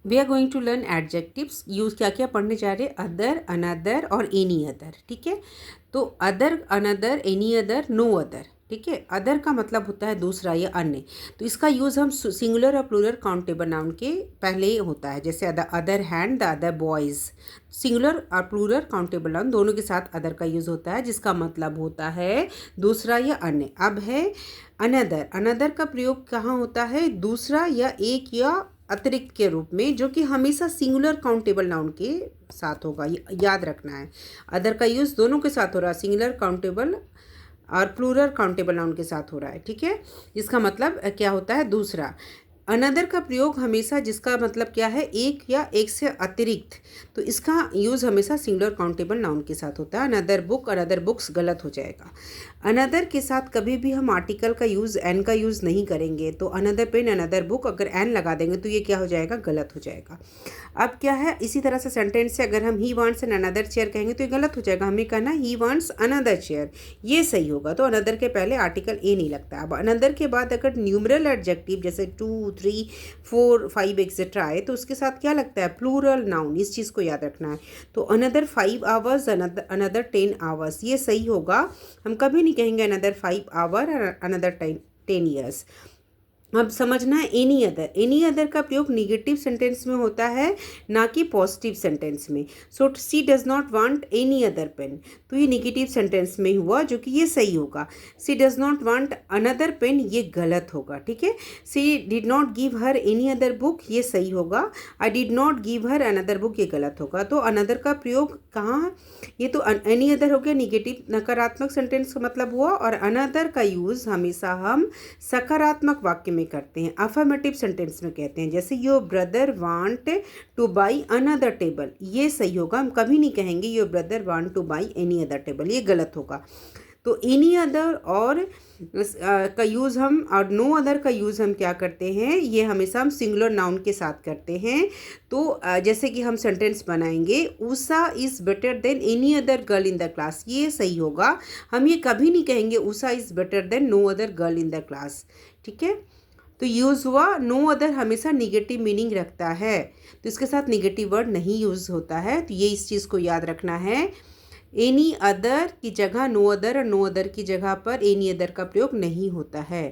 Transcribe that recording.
We are going to learn adjectives. Use क्या क्या पढ़ने जा रहे हैं, अदर, अनदर और एनी अदर। ठीक है, तो other, another, any other, no other. ठीक है, अदर का मतलब होता है दूसरा या अन्य। तो इसका यूज़ हम सिंगुलर और प्लूरल काउंटेबल नाउन के पहले ही होता है, जैसे the other hand, the other boys. Singular और प्लूरल काउंटेबल नाउन दोनों के साथ अदर का यूज़ होता है, जिसका मतलब होता है दूसरा या अन्य। अब है अनदर। अनदर का प्रयोग कहाँ होता है, दूसरा या एक या अतिरिक्त के रूप में, जो कि हमेशा सिंगुलर काउंटेबल नाउन के साथ होगा, याद रखना है। अदर का यूज़ दोनों के साथ हो रहा है, सिंगुलर काउंटेबल और प्लूरल काउंटेबल नाउन के साथ हो रहा है। ठीक है, जिसका मतलब क्या होता है, दूसरा। अनदर का प्रयोग हमेशा, जिसका मतलब क्या है, एक या एक से अतिरिक्त, तो इसका यूज़ हमेशा सिंगुलर काउंटेबल नाउन के साथ होता है। अनदर बुक और अदर बुक्स गलत हो जाएगा। अनदर के साथ कभी भी हम आर्टिकल का यूज़, एन का यूज़ नहीं करेंगे। तो अनदर पेन, अनदर बुक, अगर एन लगा देंगे तो ये क्या हो जाएगा, गलत हो जाएगा। अब क्या है, इसी तरह से सेंटेंस से अगर हम he wants an another chair कहेंगे तो ये गलत हो जाएगा। हमें कहना ही वांट्स अनदर चेयर, ये सही होगा। तो अनदर के पहले आर्टिकल ए नहीं लगता। अब अनदर के बाद अगर न्यूमरल एडजेक्टिव जैसे 2, 3, 4, 5 एक्सेट्रा है, तो उसके साथ क्या लगता है, प्लूरल नाउन। इस चीज़ को याद रखना है। तो अनदर 5 आवर्स, अनदर 10 आवर्स, ये सही होगा। हम कभी नहीं कहेंगे अनदर 5 आवर और अनदर 10 ईयर्स। अब समझना है एनी अदर। एनी अदर का प्रयोग निगेटिव सेंटेंस में होता है, ना कि पॉजिटिव सेंटेंस में। So she does not want any other pen, तो ये निगेटिव सेंटेंस में हुआ, जो कि ये सही होगा। She does not want another pen, ये गलत होगा। ठीक है, she did not give her any other book, ये सही होगा। I did not give her another book, ये गलत होगा। तो अनदर का प्रयोग कहाँ है, ये तो एनी अदर हो गया, निगेटिव नकारात्मक सेंटेंस का मतलब हुआ। और अनदर का यूज़ हमेशा हम सकारात्मक वाक्य में करते हैं, अफर्मेटिव सेंटेंस में कहते हैं। जैसे your brother want two by another table, ये सही होगा। हम कभी नहीं कहेंगे your brother want two by any other table, ये गलत होगा। तो एनी अदर और का यूज़ हम, और नो अदर का यूज़ हम क्या करते हैं, ये हमेशा हम सिंगुलर नाउन के साथ करते हैं। तो जैसे कि हम सेंटेंस बनाएंगे, Usha is better than any other girl in the class, ये सही होगा। हम ये कभी नहीं कहेंगे Usha is better than no other girl in the class. ठीक है, तो यूज़ हुआ। नो अदर हमेशा निगेटिव मीनिंग रखता है, तो इसके साथ निगेटिव वर्ड नहीं यूज़ होता है। तो ये इस चीज़ को याद रखना है। एनी अदर की जगह नो अदर और नो अदर की जगह पर एनी अदर का प्रयोग नहीं होता है।